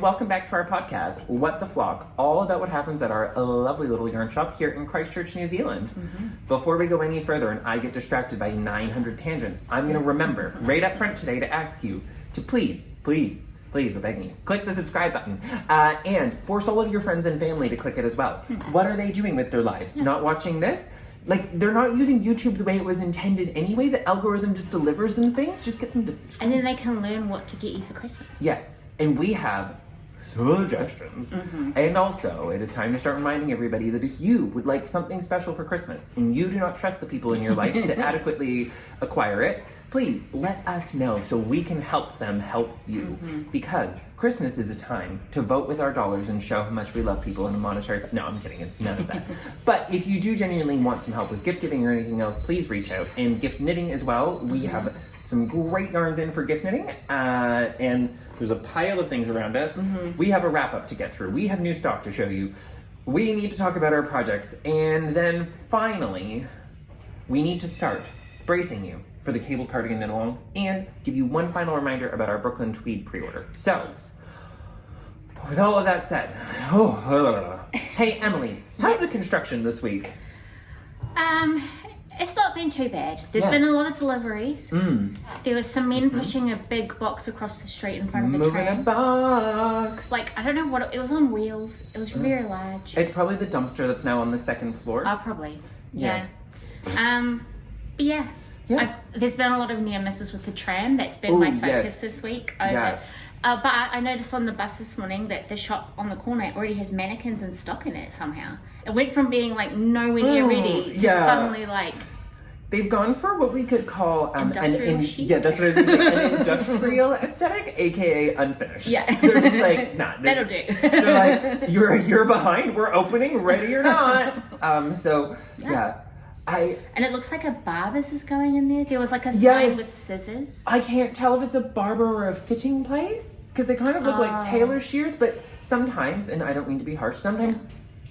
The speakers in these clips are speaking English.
welcome back to our podcast, What the Flock, all about what happens at our lovely little yarn shop here in Christchurch, New Zealand. Before we go any further and I get distracted by 900 tangents, I'm going to remember right up front today to ask you to please, we're begging you, click the subscribe button and force all of your friends and family to click it as well. What are they doing with their lives? Not watching this? Like, they're not using YouTube the way it was intended anyway. The algorithm just delivers them things. Just get them to subscribe. And then they can learn what to get you for Christmas. Yes, and we have suggestions. And also, it is time to start reminding everybody that if you would like something special for Christmas and you do not trust the people in your life to adequately acquire it, please let us know so we can help them help you. Because Christmas is a time to vote with our dollars and show how much we love people in a monetary... No, I'm kidding. It's none of that. But if you do genuinely want some help with gift giving or anything else, please reach out. And gift knitting as well. We have some great yarns in for gift knitting. And there's a pile of things around us. We have a wrap up to get through. We have new stock to show you. We need to talk about our projects. And then finally, we need to start bracing you for the Cabled Cardigan Knit Along and give you one final reminder about our Brooklyn Tweed Pre-Order. So, with all of that said, hey Emily, how's the construction this week? It's not been too bad. There's been a lot of deliveries. There was some men pushing a big box across the street in front of the train. Moving a box. Like, I don't know what it was on wheels. It was very large. It's probably the dumpster that's now on the second floor. Oh, probably. Yeah. But yeah. There's been a lot of near misses with the tram. That's been my focus this week. But I noticed on the bus this morning that the shop on the corner already has mannequins in stock in it somehow. It went from being like nowhere near ready to suddenly like... They've gone for what we could call industrial chic. Yeah, that's what I was going to say. An industrial aesthetic, aka unfinished. Yeah. They're just like, nah. That'll do. They're like, you're behind. We're opening, ready or not. And it looks like a barber's is going in there. There was like a sign with scissors. I can't tell if it's a barber or a fitting place because they kind of look like tailor shears, but sometimes, and I don't mean to be harsh, sometimes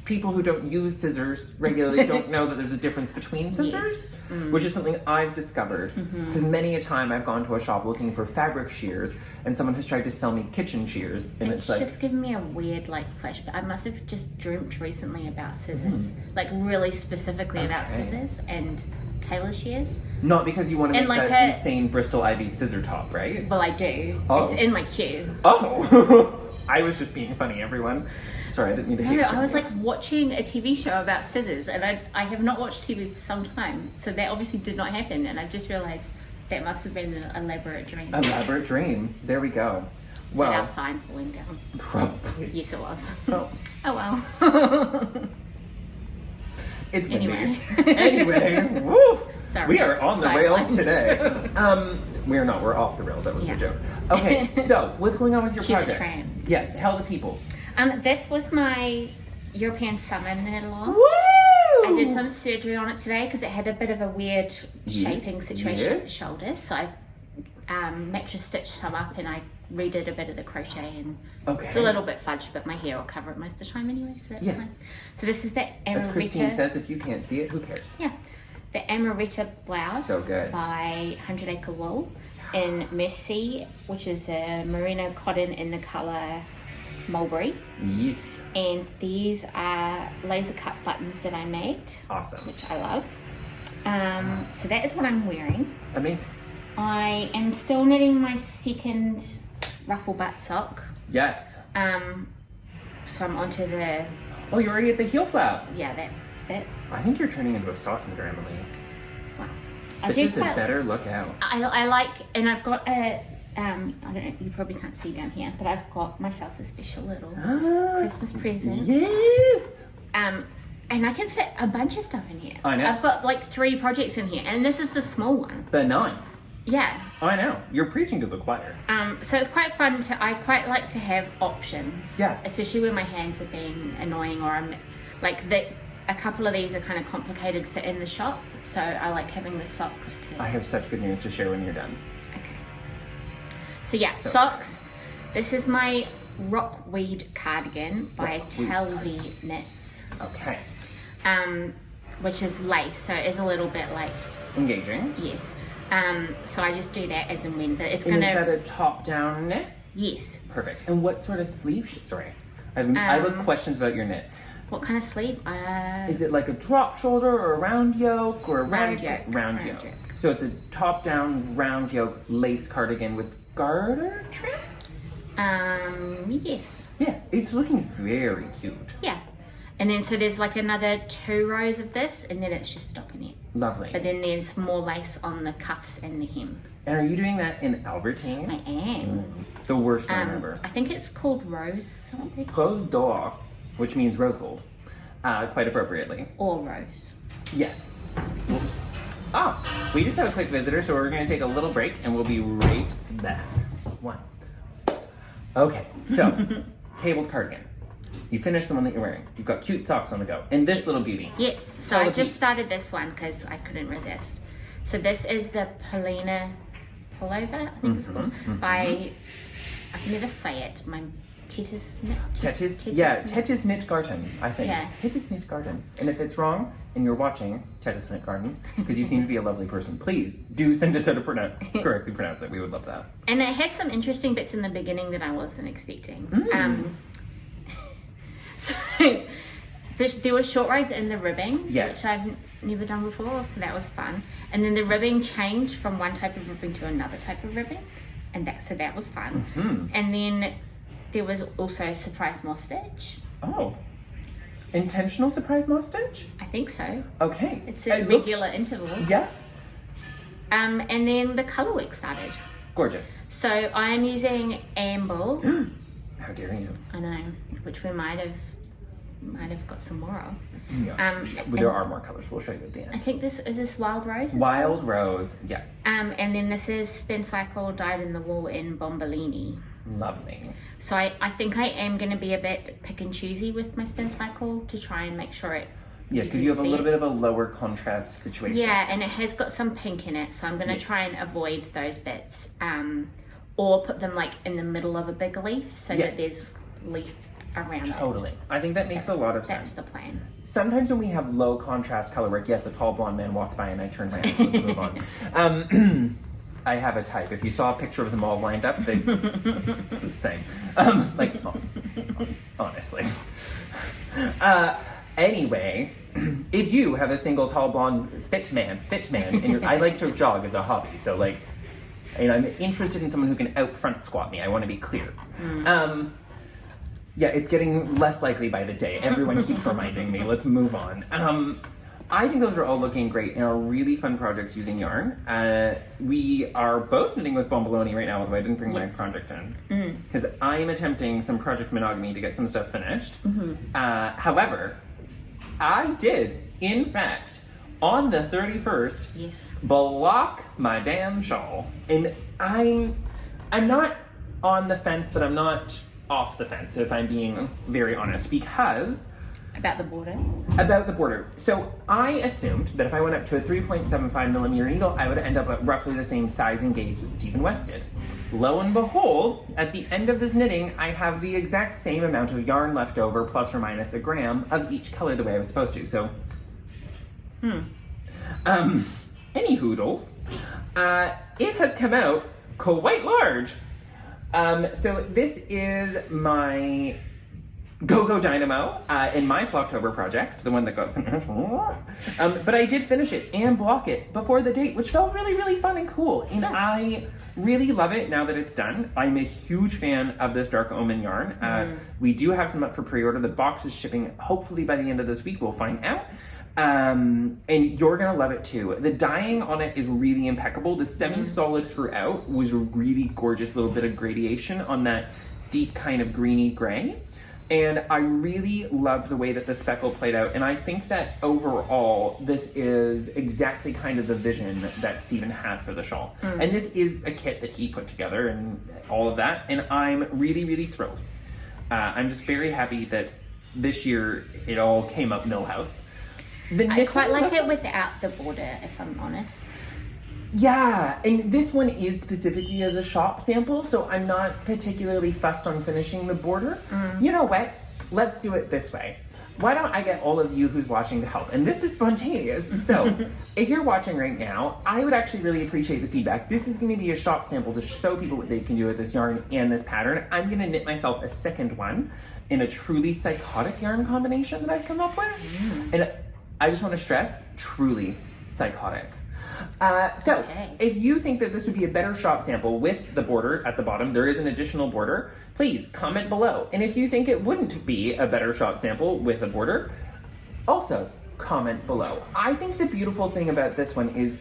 people who don't use scissors regularly don't know that there's a difference between scissors, which is something I've discovered because many a time I've gone to a shop looking for fabric shears and someone has tried to sell me kitchen shears and it's like... just given me a weird like flashback. I must have just dreamt recently about scissors, like really specifically about scissors and tailor shears. Not because you want to make like that insane Bristol Ivy scissor top, right? Well, I do. Oh. It's in my queue. Oh! I was just being funny, everyone. Sorry, I didn't mean to hate you. I was like watching a TV show about scissors and I have not watched TV for some time. So that obviously did not happen and I've just realised that must have been an elaborate dream. Elaborate dream. There we go. Is that our sign falling down? Probably. Yes, it was. Oh well. It's windy. Anyway, woof. Sorry. We are on the rails today. We're not. We're off the rails. That was the joke. Okay, so what's going on with your project? Tram. Yeah, tell the people. This was my European summer knit along. Woo! I did some surgery on it today because it had a bit of a weird shaping situation with the shoulders. So I mattress stitched some up and I redid a bit of the crochet and it's a little bit fudged, but my hair will cover it most of the time anyway, so that's fine. So this is the Amoretta. As Christine says, if you can't see it, who cares? Yeah. The Amoretta blouse by 100 Acre Wool in Merci, which is a merino cotton in the colour Mulberry. Yes. And these are laser cut buttons that I made. Awesome. Which I love. So that is what I'm wearing. Amazing. I am still knitting my second ruffle butt sock. Yes. So I'm onto the... Oh, you're already at the heel flap. Yeah, that bit. I think you're turning into a sock knitter, Emily. Wow. It's just a better look out. I like, and I've got a... I don't know, you probably can't see down here, but I've got myself a special little Christmas present. Yes! And I can fit a bunch of stuff in here. I know. I've got like 3 projects in here, and this is the small one. The 9. Yeah. I know. You're preaching to the choir. So it's quite fun I quite like to have options. Yeah. Especially when my hands are being annoying or I'm like a couple of these are kind of complicated for in the shop, so I like having the socks too. I have such good news to share when you're done. Okay. So yeah, socks. This is my Rockweed cardigan by Teti Knits. Okay. Which is lace, so it is a little bit like engaging. Yes. So I just do that as and when, but it's and gonna. is that a top-down knit? Yes. Perfect. And what sort of sleeve? Sorry, I have questions about your knit. What kind of sleeve? Is it like a drop shoulder or a round yoke or a round yoke? Round yoke. So it's a top down round yoke lace cardigan with garter trim? Yes. Yeah, it's looking very cute. Yeah. And then so there's like another 2 rows of this, and then it's just stockinette. Lovely. But then there's more lace on the cuffs and the hem. And are you doing that in Albertine? I am. The worst I remember. I think it's called Rose something. Rose d'or, which means rose gold, quite appropriately. Or rose. Yes. Whoops. We just have a quick visitor, so we're going to take a little break, and we'll be right back. Okay, so cabled cardigan. You finished the one that you're wearing. You've got cute socks on the go. And this little beauty. Yes, so I just started this one because I couldn't resist. So this is the Polina Pullover, I think it's called, by, I can never say it, my Teti's Knit. Teti's Knit Garden, I think. Yeah. Teti's Knit Garden. And if it's wrong, and you're watching Teti's Knit Garden, because you seem to be a lovely person, please do send us how to correctly pronounce it. We would love that. And it had some interesting bits in the beginning that I wasn't expecting. So there were short rows in the ribbing, which I've never done before, so that was fun. And then the ribbing changed from one type of ribbing to another type of ribbing, and that was fun. And then there was also surprise moss stitch. Oh, intentional surprise moss stitch? I think so. Okay. It's at regular intervals. Yeah. And then the colour work started. Gorgeous. So I'm using Amble. How dare you? I know, which we might have got some more of. Yeah. There are more colors. We'll show you at the end. I think this is Wild Rose. Wild Rose, yeah. And then this is Spin Cycle Dyed in the Wool in Bomboloni. Lovely. So I think I am going to be a bit pick and choosy with my Spin Cycle to try and make sure it. Yeah, because you have a little bit of a lower contrast situation. Yeah, and it has got some pink in it, so I'm going to try and avoid those bits, or put them like in the middle of a big leaf so that there's leaf around it. Totally. I think that makes a lot of sense. That's the plan. Sometimes when we have low contrast color work, yes, a tall blonde man walked by and I turned my head to move on. I have a type. If you saw a picture of them all lined up, it's the same. Honestly. Anyway, if you have a single tall blonde fit man, and I like to jog as a hobby, so I'm interested in someone who can out front squat me. I want to be clear. Yeah, it's getting less likely by the day. Everyone keeps reminding me. Let's move on. I think those are all looking great and are really fun projects using yarn. We are both knitting with Bomboloni right now, although I didn't bring my project in. Because I am attempting some Project Monogamy to get some stuff finished. However, I did, in fact, on the 31st, block my damn shawl. And I'm not on the fence, but I'm not off the fence, if I'm being very honest, because... About the border? About the border. So I assumed that if I went up to a 3.75 millimeter needle, I would end up at roughly the same size and gauge that Stephen West did. Lo and behold, at the end of this knitting, I have the exact same amount of yarn left over, plus or minus a gram, of each color the way I was supposed to, so... Any hoodles. It has come out quite large. So this is my GO GO Dynamo in my Flocktober project, the one that got finished. But I did finish it and block it before the date, which felt really, really fun and cool. And I really love it now that it's done. I'm a huge fan of this Dark Omen yarn. We do have some up for pre-order. The box is shipping hopefully by the end of this week. We'll find out. And you're gonna love it too. The dyeing on it is really impeccable. The semi-solid throughout was a really gorgeous little bit of gradation on that deep kind of greeny gray. And I really loved the way that the speckle played out. And I think that overall, this is exactly kind of the vision that Stephen had for the shawl. And this is a kit that he put together and all of that. And I'm really, really thrilled. I'm just very happy that this year it all came up Millhouse. I quite like it without the border, if I'm honest. Yeah, and this one is specifically as a shop sample, so I'm not particularly fussed on finishing the border. You know what? Let's do it this way. why don't I get all of you who's watching to help? And this is spontaneous. So if you're watching right now, I would actually really appreciate the feedback. This is going to be a shop sample to show people what they can do with this yarn and this pattern. I'm going to knit myself a second one in a truly psychotic yarn combination that I've come up with. And I just want to stress, truly psychotic. If you think that this would be a better shop sample with the border at the bottom, there is an additional border, please comment below. And if you think it wouldn't be a better shop sample with a border, also comment below. I think the beautiful thing about this one is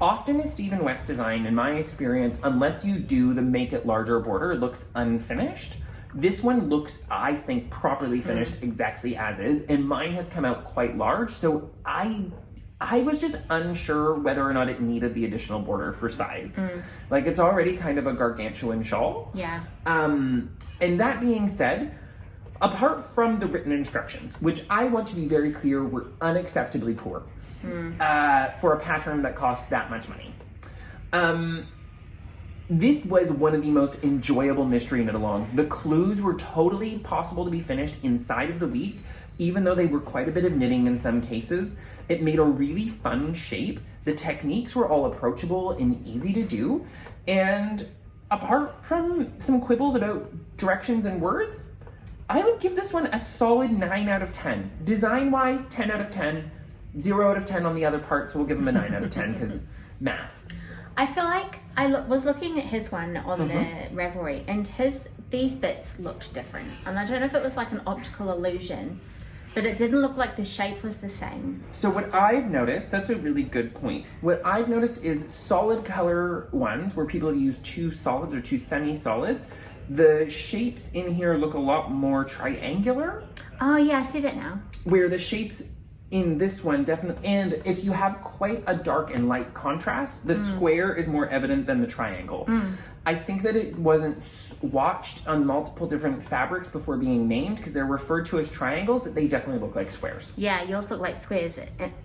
often a Stephen West design, in my experience, unless you do the make it larger border, looks unfinished. This one looks, I think, properly finished exactly as is, and mine has come out quite large, so I was just unsure whether or not it needed the additional border for size. Like, it's already kind of a gargantuan shawl. Yeah. And that being said, apart from the written instructions, which I want to be very clear were unacceptably poor for a pattern that costs that much money. This was one of the most enjoyable mystery knit-alongs. The clues were totally possible to be finished inside of the week, even though they were quite a bit of knitting in some cases. It made a really fun shape. The techniques were all approachable and easy to do. And apart from some quibbles about directions and words, I would give this one a solid 9 out of 10. Design-wise, 10 out of 10. 0 out of 10 on the other part, so we'll give him a 9 out of 10 because math. I feel like was looking at his one on the Ravelry, and these bits looked different. And I don't know if it was like an optical illusion, but it didn't look like the shape was the same. So what I've noticed, that's a really good point. What I've noticed is solid color ones, where people use 2 solids or 2 semi-solids, the shapes in here look a lot more triangular. Oh yeah, I see that now. Where the shapes in this one definitely, and if you have quite a dark and light contrast, the square is more evident than the triangle. I think that it wasn't swatched on multiple different fabrics before being named, because they're referred to as triangles, but they definitely look like squares. Yeah, yours look like squares.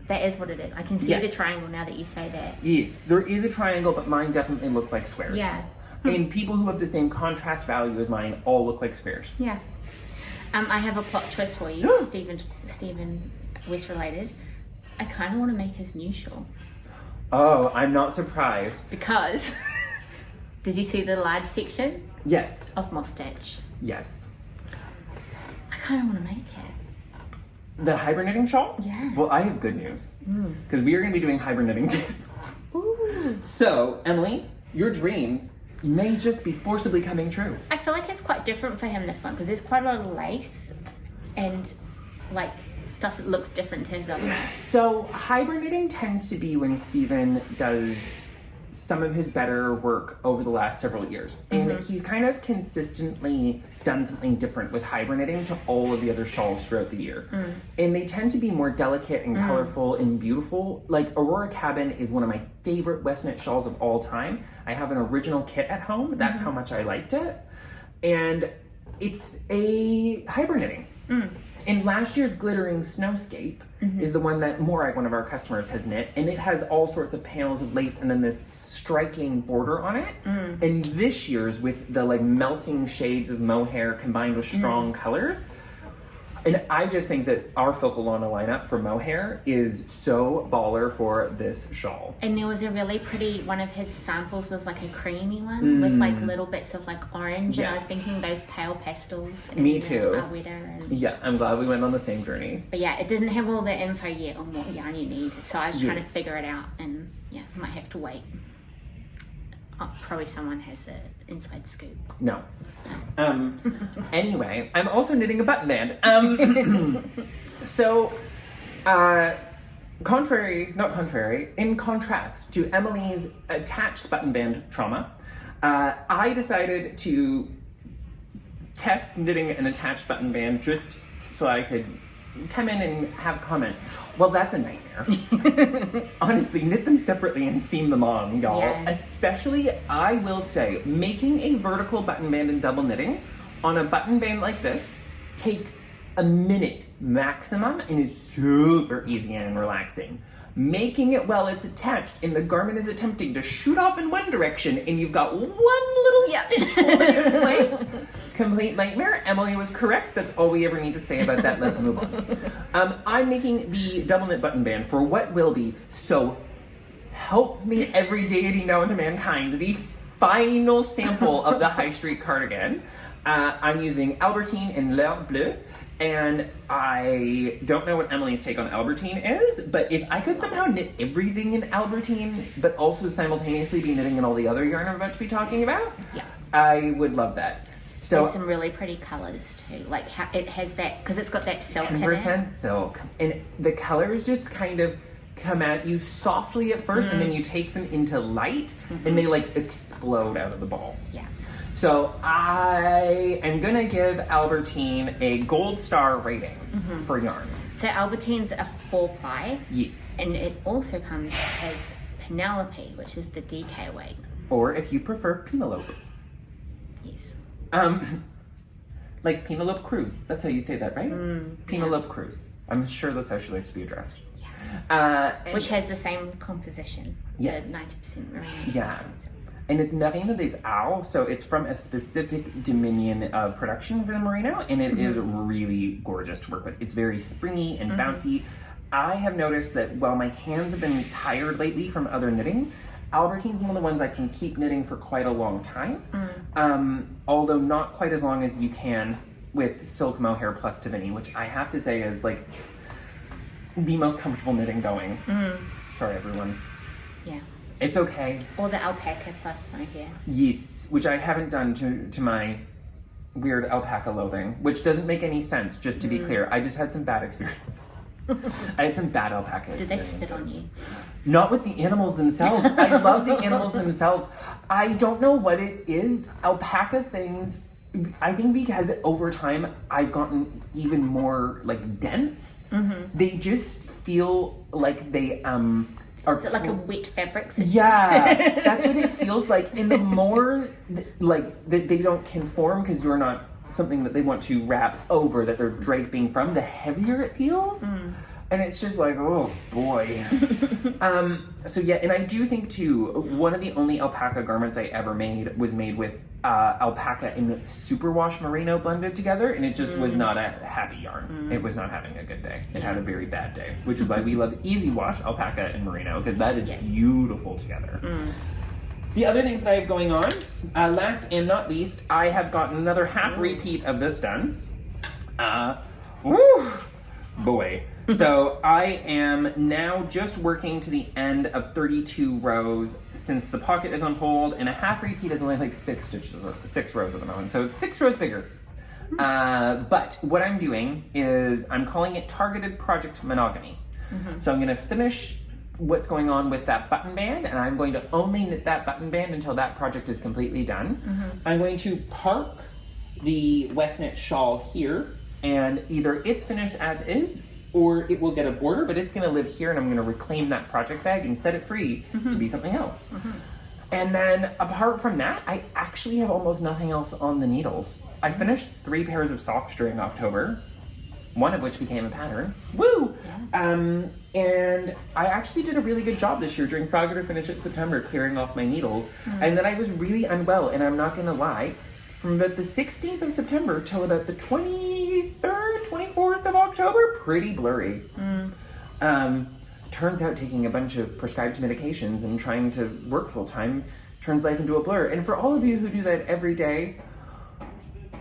That is what it is. I can see the triangle now that you say that. Yes, there is a triangle, but mine definitely look like squares. Yeah. And people who have the same contrast value as mine all look like squares. Yeah. I have a plot twist for you, Stephen West related. I kind of want to make his new shawl. Oh, I'm not surprised. Because, did you see the large section? Yes. Of moss stitch. Yes. I kind of want to make it. The hybrid knitting shawl? Yeah. Well, I have good news. Because we are going to be doing hybrid knitting kits. Ooh. So, Emily, your dreams may just be forcibly coming true. I feel like it's quite different for him, this one, because there's quite a lot of lace and like stuff that looks different to his other one. So hybrid knitting tends to be when Stephen does some of his better work over the last several years. And he's kind of consistently done something different with hybrid knitting to all of the other shawls throughout the year. And they tend to be more delicate and colorful and beautiful. Like Aurora Cabin is one of my favorite West knit shawls of all time. I have an original kit at home. That's how much I liked it. And it's a hybrid knitting. And last year's Glittering Snowscape is the one that one of our customers has knit, and it has all sorts of panels of lace and then this striking border on it. And this year's, with the like melting shades of mohair combined with strong colors, and I just think that our Focolana lineup for mohair is so baller for this shawl. And there was a really pretty, one of his samples was like a creamy one with like little bits of like orange, and I was thinking those pale pastels. Me too. And, yeah, I'm glad we went on the same journey. But yeah, it didn't have all the info yet on what yarn you need, so I was trying to figure it out, and yeah, I might have to wait. Oh, probably someone has an inside scoop. No. Anyway, I'm also knitting a button band. So, in contrast to Emily's attached button band trauma, I decided to test knitting an attached button band just so I could come in and have a comment. Well, that's a nightmare. Honestly, knit them separately and seam them on, y'all. Yeah. Especially, I will say, making a vertical button band in double knitting on a button band like this takes a minute maximum and is super easy and relaxing. Making it while it's attached and the garment is attempting to shoot off in one direction and you've got one little stitch holding it in place complete nightmare. Emily was correct. That's all we ever need to say about that. Let's move on. I'm making the double knit button band for what will be, so help me every deity known to mankind, the final sample of the High Street cardigan. I'm using Albertine in L'Herbe Bleue, and I don't know what Emily's take on Albertine is, but if I could somehow knit everything in Albertine, but also simultaneously be knitting in all the other yarn I'm about to be talking about, I would love that. So there's some really pretty colors too. Like it has that, because it's got that silk in it. 10% silk, and the colors just kind of come at you softly at first, and then you take them into light, and they like explode out of the ball. Yeah. So I am gonna give Albertine a gold star rating for yarn. So Albertine's a 4-ply. Yes. And it also comes as Penelope, which is the DK weight. Or if you prefer, Penelope. Yes. Like Penelope Cruz. That's how you say that, right? Penelope Cruz. I'm sure that's how she likes to be addressed. Yeah. Which has the same composition. Yes. The 90% merino. Yeah. And it's Merino des Arts, so it's from a specific dominion of production for the merino, and it is really gorgeous to work with. It's very springy and bouncy. I have noticed that while my hands have been tired lately from other knitting, Albertine's one of the ones I can keep knitting for quite a long time, although not quite as long as you can with Silk Mohair plus Tivini, which I have to say is like the most comfortable knitting going. Sorry, everyone. Yeah. It's okay. Or the alpaca plus mohair. Yes, which I haven't done to my weird alpaca loathing, which doesn't make any sense, just to be clear. I just had some bad experiences. I had some bad alpaca experiences. Did they spit on you? Not with the animals themselves. I love the animals themselves. I don't know what it is. Alpaca things, I think because over time I've gotten even more like dense. They just feel like they Is it like a wet fabric situation? Yeah, that's what it feels like. And the more like that they don't conform because you're not something that they want to wrap over that they're draping from, the heavier it feels. And it's just like, oh boy. So yeah, and I do think too, one of the only alpaca garments I ever made was made with alpaca and superwash merino blended together, and it just was not a happy yarn. It was not having a good day. It had a very bad day, which is why we love easy wash alpaca and merino, because that is beautiful together. The other things that I have going on, last and not least, I have gotten another half repeat of this done. Woo, boy. So I am now just working to the end of 32 rows since the pocket is on hold, and a half repeat is only like 6 rows at the moment. So it's 6 rows bigger. But what I'm doing is I'm calling it Targeted Project Monogamy. So I'm going to finish what's going on with that button band, and I'm going to only knit that button band until that project is completely done. I'm going to park the West Knit shawl here, and either it's finished as is, or it will get a border, but it's going to live here, and I'm going to reclaim that project bag and set it free to be something else. And then apart from that, I actually have almost nothing else on the needles. I finished 3 pairs of socks during October, one of which became a pattern. Woo! And I actually did a really good job this year during Frogger to finish it September, clearing off my needles. And then I was really unwell, and I'm not going to lie, from about the 16th of September till about the 23rd, 24th of October, pretty blurry. Turns out taking a bunch of prescribed medications and trying to work full-time turns life into a blur. And for all of you who do that every day,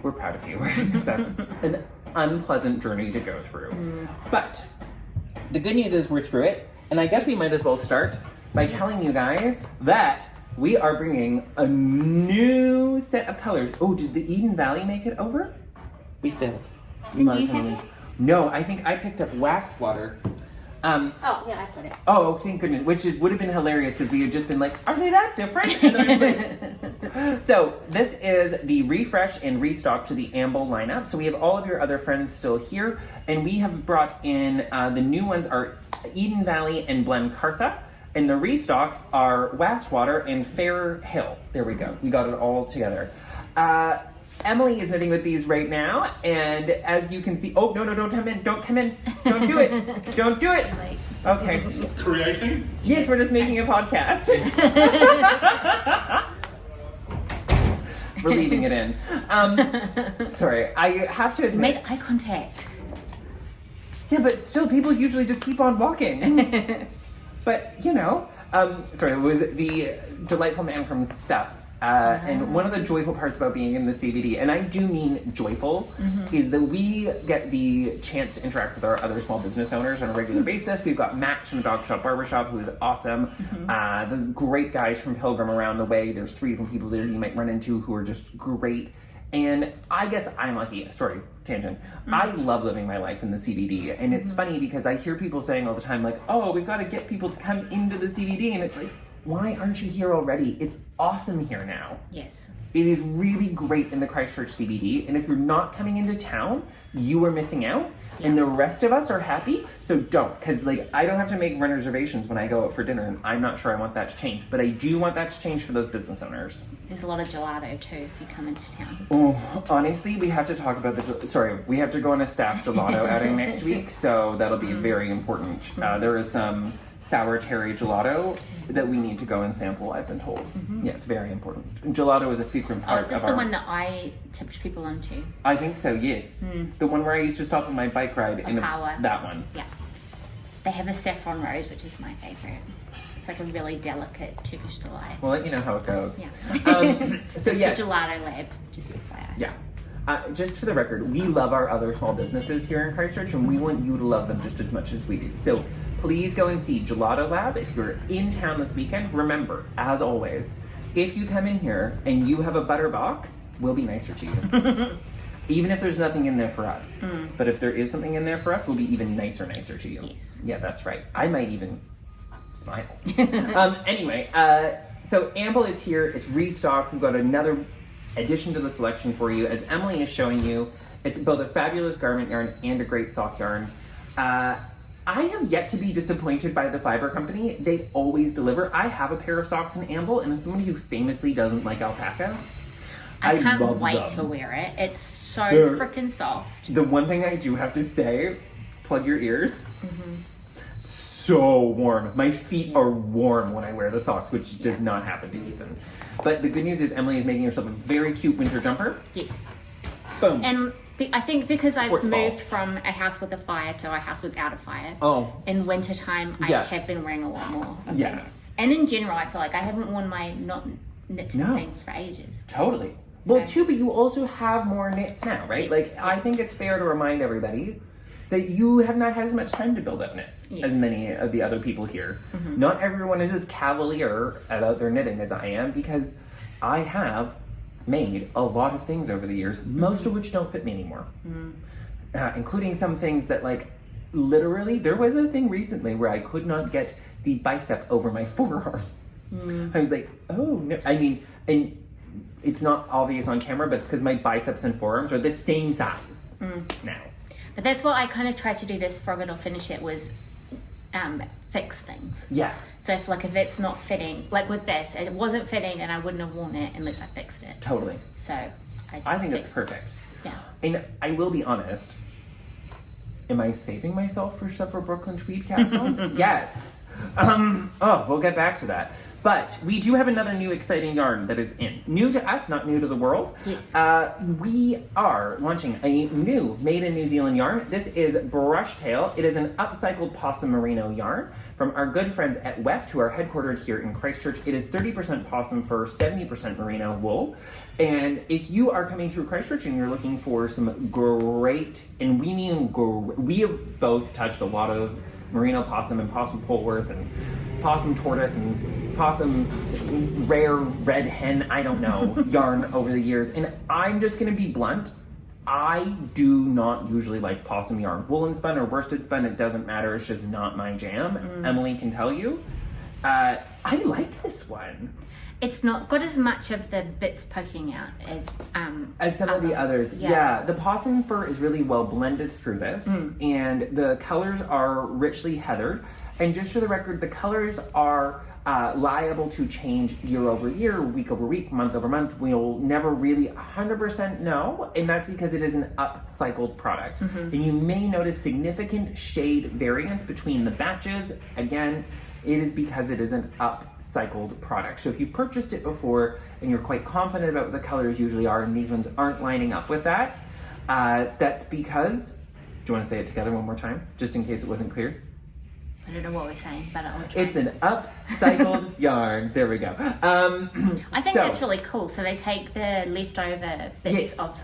we're proud of you, because that's an unpleasant journey to go through. But the good news is we're through it, and I guess we might as well start by telling you guys that we are bringing a new set of colors. Oh, did the Eden Valley make it over? We failed. Did you have it? No, I think I picked up waxed water. Oh, yeah, I've got it. Oh, thank goodness. Which would have been hilarious because we had just been like, are they that different? And then I was like, so this is the refresh and restock to the Amble lineup. So we have all of your other friends still here. And we have brought in, the new ones are Eden Valley and Blencartha. And the restocks are Wastwater and Fair Hill. There we go. We got it all together. Emily is knitting with these right now, and as you can see, oh, no, don't come in, don't do it, don't do it. Okay. Creating? Yes, we're just making a podcast. We're leaving it in. Sorry, I have to admit. Made eye contact. Yeah, but still, people usually just keep on walking. But, you know, sorry, it was the delightful man from Stuff. And one of the joyful parts about being in the CBD, and I do mean joyful, is that we get the chance to interact with our other small business owners on a regular basis. We've got Max from the Dog Shop Barbershop, who is awesome. The great guys from Pilgrim around the way. There's 3 different people there you might run into who are just great. And I guess I'm lucky. Sorry, tangent. I love living my life in the CBD. And it's funny because I hear people saying all the time, like, oh, we've got to get people to come into the CBD. And it's like, why aren't you here already? It's awesome here now. Yes. It is really great in the Christchurch CBD. And if you're not coming into town, you are missing out. Yeah. And the rest of us are happy. So don't. Because, like, I don't have to make run reservations when I go out for dinner. And I'm not sure I want that to change. But I do want that to change for those business owners. There's a lot of gelato, too, if you come into town. Oh, honestly, we have to talk about we have to go on a staff gelato outing next week. So that'll be very important. There is some sour cherry gelato that we need to go and sample, I've been told. Yeah, it's very important. And gelato is a frequent part of our... is this the one that I tipped people onto? I think so, yes. The one where I used to stop on my bike ride in that one. Yeah. They have a saffron rose, which is my favorite. It's like a really delicate Turkish delight. We'll let you know how it goes. Yeah. So yes. The gelato lab, just FYI. Yeah. Just for the record, we love our other small businesses here in Christchurch, and we want you to love them just as much as we do. So please go and see Gelato Lab if you're in town this weekend. Remember, as always, if you come in here and you have a butter box, we'll be nicer to you. Even if there's nothing in there for us. But if there is something in there for us, we'll be even nicer to you. Yes. Yeah, that's right. I might even smile. Anyway, so Amble is here. It's restocked. We've got another addition to the selection for you. As Emily is showing you, it's both a fabulous garment yarn and a great sock yarn. I have yet to be disappointed by the Fibre company. They always deliver. I have a pair of socks in Amble, and as someone who famously doesn't like alpaca, I can't wait to wear it. It's so freaking soft. The one thing I do have to say, plug your ears. So warm. My feet are warm when I wear the socks, which does not happen to Ethan. But the good news is Emily is making herself a very cute winter jumper. Yes. Boom. And I think because I've moved from a house with a fire to a house without a fire. In wintertime, I have been wearing a lot more of my knits. And in general, I feel like I haven't worn my not knit things for ages. Totally. Well, too, but you also have more knits now, right? Yes. Like, I think it's fair to remind everybody that you have not had as much time to build up knits as many of the other people here. Not everyone is as cavalier about their knitting as I am, because I have made a lot of things over the years, most of which don't fit me anymore. Including some things that, like, literally, there was a thing recently where I could not get the bicep over my forearm. I was like, oh, no. I mean, and it's not obvious on camera, but it's because my biceps and forearms are the same size now. But that's what I kind of tried to do this Frog It or Finish It was fix things. Yeah. So if it's not fitting, like with this, it wasn't fitting and I wouldn't have worn it unless I fixed it. Totally. So I think it's perfect. Yeah. And I will be honest, am I saving myself for stuff for Brooklyn Tweed cast ons? Yes. We'll get back to that. But we do have another new exciting yarn that is in. New to us, not new to the world. Yes. We are launching a new made in New Zealand yarn. This is Brushtail. It is an upcycled possum merino yarn from our good friends at Weft, who are headquartered here in Christchurch. It is 30% possum fur, 70% merino wool. And if you are coming through Christchurch and you're looking for some great, and we mean we have both touched a lot of merino possum and possum Polworth and possum tortoise and possum rare red hen, I don't know, yarn over the years. And I'm just going to be blunt. I do not usually like possum yarn. Woolen spun or worsted spun, it doesn't matter. It's just not my jam. Emily can tell you. I like this one. It's not got as much of the bits poking out as some of the others. Yeah, the possum fur is really well blended through this, and the colors are richly heathered. And just for the record, the colors are liable to change year over year, week over week, month over month. We'll never really 100% know, and that's because it is an upcycled product. And you may notice significant shade variance between the batches. Again, it is because it is an upcycled product. So if you purchased it before and you're quite confident about what the colors usually are and these ones aren't lining up with that, that's because, do you want to say it together one more time, just in case it wasn't clear? I don't know what we're saying, but I'll try. It's an upcycled yarn. There we go. I think that's really cool. So they take the leftover bits of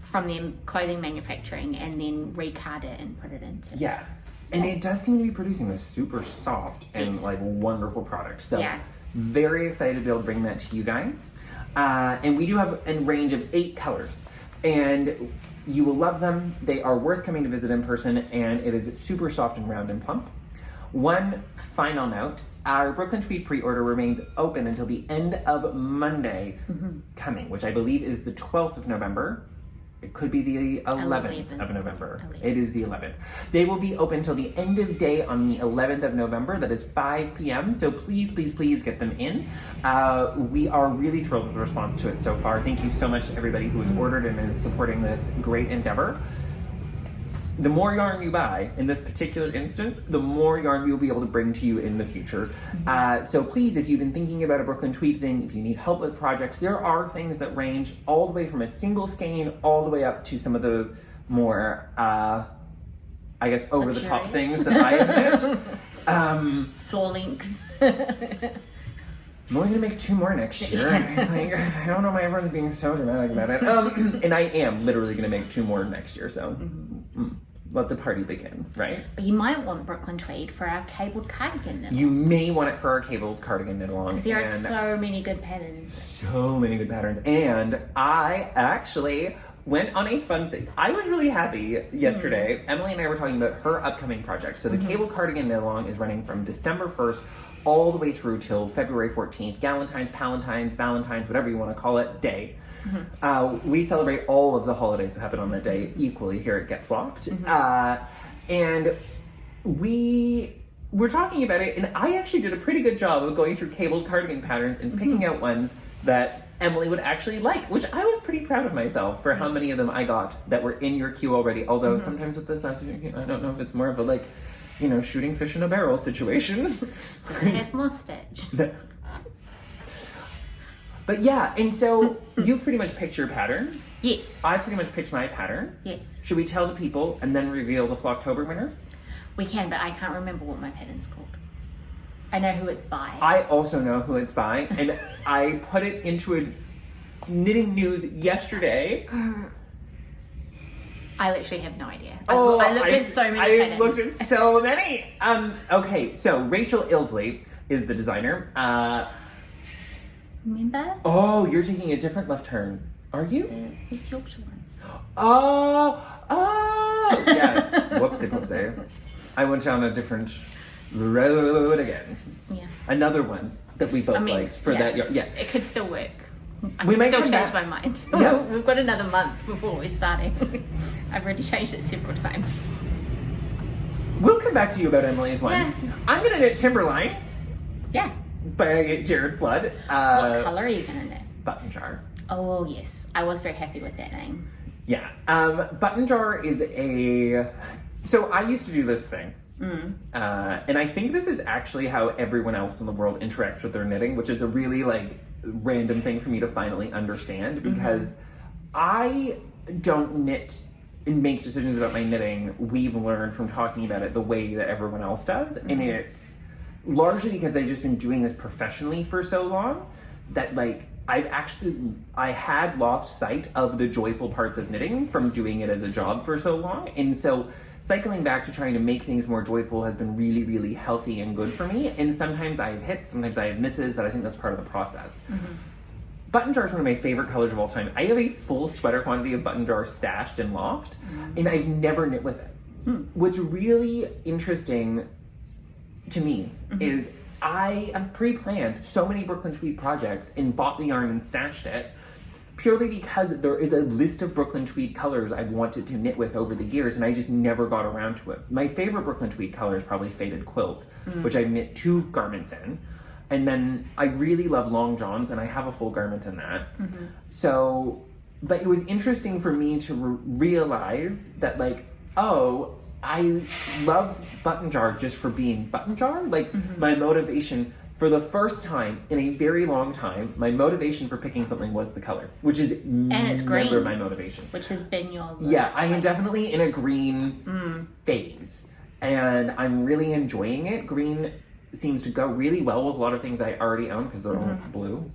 from the clothing manufacturing and then recard it and put it into. Yeah. And it does seem to be producing a super soft and like wonderful product. So very excited to be able to bring that to you guys. And we do have a range of 8 colors. And you will love them. They are worth coming to visit in person, and it is super soft and round and plump. One final note, our Brooklyn Tweed Pre-Order remains open until the end of Monday coming, which I believe is the 12th of November. It could be the 11th of November. 11th. It is the 11th. They will be open till the end of day on the 11th of November. That is 5 p.m. So please, please, please get them in. We are really thrilled with the response to it so far. Thank you so much to everybody who has ordered and is supporting this great endeavor. The more yarn you buy, in this particular instance, the more yarn we will be able to bring to you in the future. So please, if you've been thinking about a Brooklyn Tweed thing, if you need help with projects, there are things that range all the way from a single skein all the way up to some of the more, I guess, over-the-top things that I admit. Floor length. I'm only gonna make 2 more next year. I don't know why everyone's being so dramatic about it. And I am literally gonna make 2 more next year, so let the party begin, right? But you might want Brooklyn Tweed for our cabled cardigan knit. You may want it for our cabled cardigan knit along. Because there are so many good patterns. So many good patterns. And I actually went on a fun thing. I was really happy yesterday. Emily and I were talking about her upcoming project. So the cabled cardigan knit along is running from December 1st all the way through till February 14th. Galentine's, Palentine's, Valentine's, whatever you want to call it, day. We celebrate all of the holidays that happen on that day equally here at Get Flocked. And we were talking about it, and I actually did a pretty good job of going through cabled cardigan patterns and picking out ones that Emily would actually like, which I was pretty proud of myself for how many of them I got that were in your queue already. Although sometimes with this, I don't know if it's more of a like, you know, shooting fish in a barrel situation. Have mustache. But yeah, and so you've pretty much picked your pattern. Yes. I pretty much picked my pattern. Yes. Should we tell the people and then reveal the Flocktober winners? We can, but I can't remember what my pattern's called. I know who it's by. I also know who it's by, and I put it into a knitting news yesterday. I literally have no idea. I looked at so many patterns. I looked at so many. Okay, so Rachel Ilsley is the designer. Remember? Oh, you're taking a different left turn. Are you? It's Yorkshire one. Oh, yes. Whoopsie. I went down a different road again. Yeah. Another one that we both liked for that. Yeah. It could still work. We might still come change back. my mind. Yeah. We've got another month before we're starting. I've already changed it several times. We'll come back to you about Emily's one. Yeah. I'm gonna knit Timberline Yeah. by Jared Flood. What colour are you going to knit? Button jar. Oh, yes. I was very happy with that name. Yeah. Button jar is a... So I used to do this thing. And I think this is actually how everyone else in the world interacts with their knitting, which is a really like random thing for me to finally understand, because I don't knit and make decisions about my knitting. We've learned from talking about it the way that everyone else does. And it's largely because I've just been doing this professionally for so long that like I had lost sight of the joyful parts of knitting from doing it as a job for so long. And so cycling back to trying to make things more joyful has been really, really healthy and good for me. And sometimes I have hits, sometimes I have misses, but I think that's part of the process. Button jar is one of my favorite colors of all time. I have a full sweater quantity of button jar stashed in Loft, and I've never knit with it. What's really interesting to me is I have pre-planned so many Brooklyn Tweed projects and bought the yarn and stashed it purely because there is a list of Brooklyn Tweed colors I've wanted to knit with over the years, and I just never got around to it. My favorite Brooklyn Tweed color is probably Faded Quilt, which I've knit 2 garments in. And then I really love Long Johns, and I have a full garment in that. So, but it was interesting for me to realize that like, oh, I love Button Jar just for being Button Jar. Like, my motivation, for the first time in a very long time, my motivation for picking something was the color, which is it's never green, my motivation. Which has been your look. Yeah, I am definitely in a green phase, and I'm really enjoying it. Green seems to go really well with a lot of things I already own because they're all blue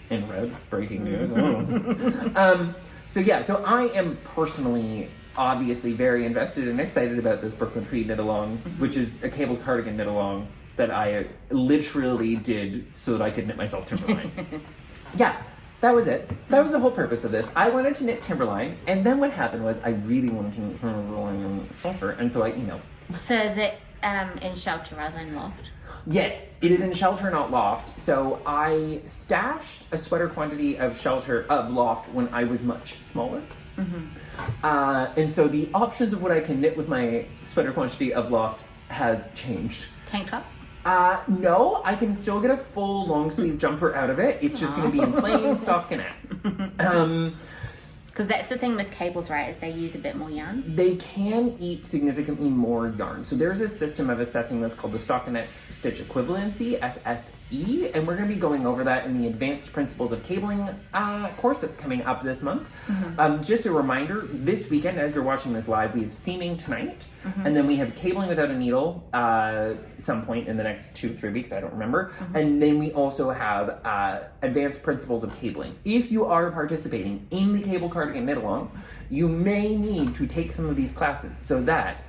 and red. Breaking news. So I am personally obviously very invested and excited about this Brooklyn Tweed knit along, which is a cabled cardigan knit along that I literally did so that I could knit myself Timberline. Yeah, that was it. That was the whole purpose of this. I wanted to knit Timberline, and then what happened was I really wanted to knit Timberline and Shelter, and so I emailed. So is it in Shelter rather than Loft? Yes, it is in Shelter, not Loft. So I stashed a sweater quantity of Loft when I was much smaller. And so the options of what I can knit with my sweater quantity of Loft has changed. Tank top? No, I can still get a full long sleeve jumper out of it. It's just going to be in plain stockinette. Because that's the thing with cables, right, is they use a bit more yarn. They can eat significantly more yarn. So there's a system of assessing this called the Stockinette Stitch Equivalency, SSE, and we're going to be going over that in the Advanced Principles of Cabling course that's coming up this month. Just a reminder, this weekend, as you're watching this live, we have seaming tonight, and then we have cabling without a needle some point in the next 2-3 weeks, I don't remember, and then we also have Advanced Principles of Cabling. If you are participating in the Cable Cardigan Knit Along, you may need to take some of these classes so that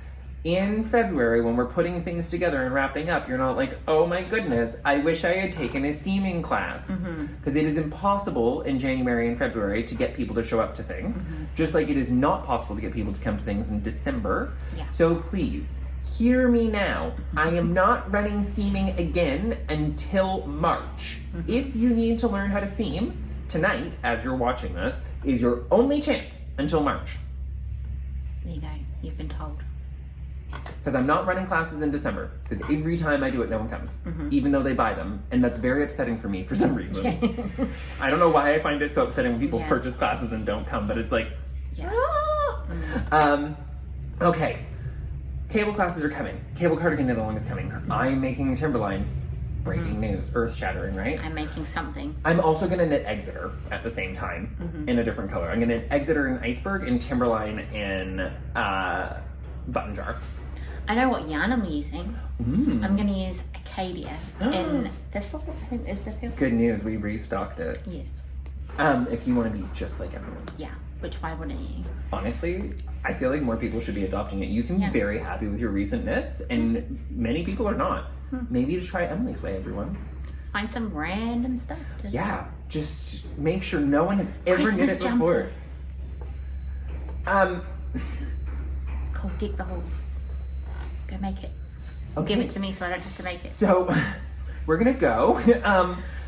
in February, when we're putting things together and wrapping up, you're not like, oh my goodness, I wish I had taken a seaming class. Because it is impossible in January and February to get people to show up to things, just like it is not possible to get people to come to things in December. So please, hear me now. I am not running seaming again until March. If you need to learn how to seam, tonight, as you're watching this, is your only chance until March. There you go. You've been told. Because I'm not running classes in December. Because every time I do it, no one comes. Even though they buy them. And that's very upsetting for me for some reason. I don't know why I find it so upsetting when people purchase classes and don't come. But it's like, okay. Cable classes are coming. Cable Cardigan Knit Along is coming. I'm making Timberline. Breaking news. Earth-shattering, right? I'm making something. I'm also going to knit Exeter at the same time in a different color. I'm going to knit Exeter in Iceberg and Timberline in Button Jar. I know what yarn I'm using. I'm going to use Acadia in Thistle, I think is the feel. Good news, we restocked it. Yes. If you want to be just like everyone. Yeah, which why wouldn't you? Honestly, I feel like more people should be adopting it. You seem very happy with your recent knits, and many people are not. Maybe just try Emily's way, everyone. Find some random stuff. Just make sure no one has ever knit it before. It's called Dig the Holes. Go make it. Okay. Give it to me so I don't have to make it. So, we're gonna go.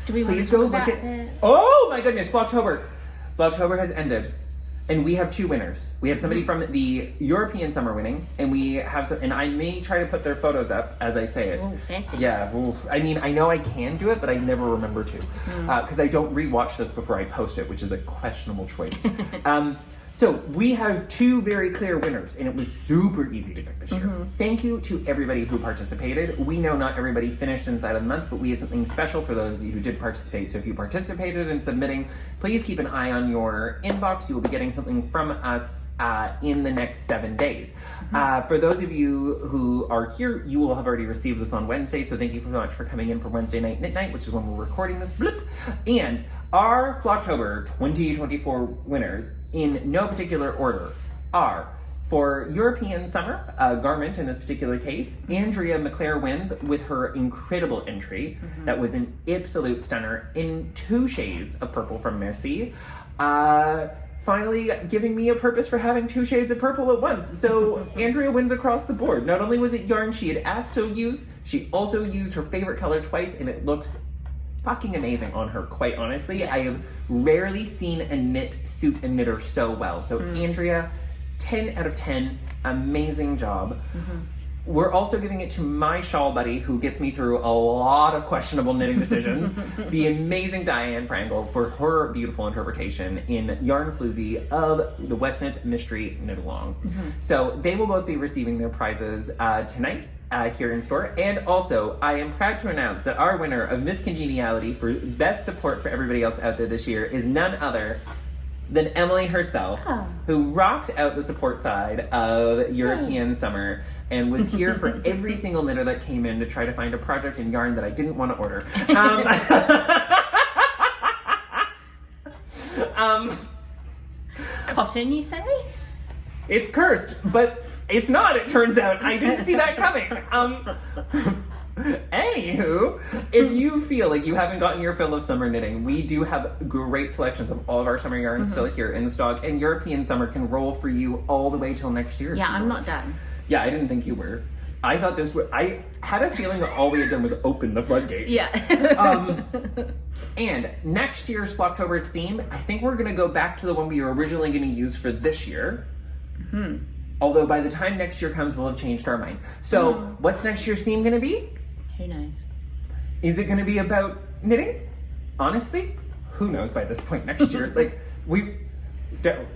Do we please go look at... Oh my goodness, Flocktober. Flocktober has ended. And we have two winners. We have somebody from the European summer winning, and we have some, and I may try to put their photos up as I say it. Oh, fancy. Yeah, I mean, I know I can do it, but I never remember to. Because I don't rewatch this before I post it, which is a questionable choice. So we have two very clear winners, and it was super easy to pick this year. Thank you to everybody who participated. We know not everybody finished inside of the month, but we have something special for those of you who did participate. So if you participated in submitting, please keep an eye on your inbox. You will be getting something from us in the next 7 days. For those of you who are here, you will have already received this on Wednesday, so thank you so much for coming in for Wednesday night knit night, which is when we're recording this. Blip. And our Flocktober 2024 winners, in no particular order, are, for European summer, garment in this particular case, Andrea McClare wins with her incredible entry. That was an absolute stunner in 2 shades of purple from Merci. Finally giving me a purpose for having 2 shades of purple at once. So Andrea wins across the board. Not only was it yarn she had asked to use, she also used her favorite color twice, and it looks fucking amazing on her, quite honestly. I have rarely seen a knit suit a knitter so well. So Andrea, 10 out of 10, amazing job. we're also giving it to my shawl buddy, who gets me through a lot of questionable knitting decisions, the amazing Dianne for her beautiful interpretation in Yarn Floozy of the West Knits Mystery Knit Along. So they will both be receiving their prizes tonight here in store. And also, I am proud to announce that our winner of Miss Congeniality for best support for everybody else out there this year is none other than Emily herself, who rocked out the support side of European Summer and was here for every single knitter that came in to try to find a project in yarn that I didn't want to order. Cotton, you say? It's cursed, but it's not, it turns out. I didn't see that coming. Anywho, if you feel like you haven't gotten your fill of summer knitting, we do have great selections of all of our summer yarns still here in stock, and European Summer can roll for you all the way till next year. Yeah, I'm not done. Yeah, I didn't think you were. I thought I had a feeling that all we had done was open the floodgates. Yeah. And next year's Flocktober theme, I think we're going to go back to the one we were originally going to use for this year. Although by the time next year comes, we'll have changed our mind. So what's next year's theme going to be? Who knows? Is it going to be about knitting? Honestly, who knows by this point next year? Like, we don't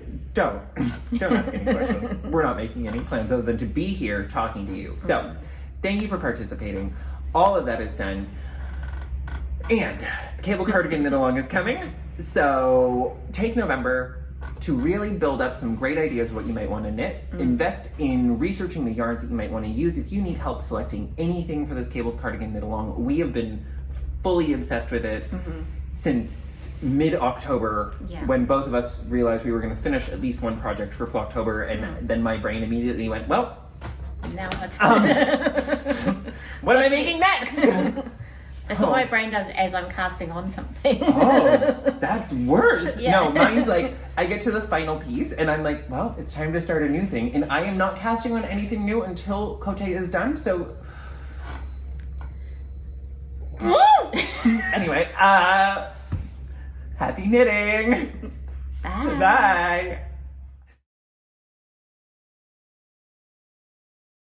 ask any questions. We're not making any plans other than to be here talking to you. So thank you for participating. All of that is done. And the Cabled Cardigan Knit Along is coming. So take November to really build up some great ideas of what you might want to knit. Invest in researching the yarns that you might want to use. If you need help selecting anything for this Cabled Cardigan Knit Along, we have been fully obsessed with it since mid-October, when both of us realized we were going to finish at least one project for Flocktober, and then my brain immediately went, well, now let's what am I making next? That's what my brain does as I'm casting on something. Oh, that's worse. No, mine's like, I get to the final piece and I'm like, well, it's time to start a new thing. And I am not casting on anything new until Cote is done, so... Anyway, happy knitting! Bye! Bye!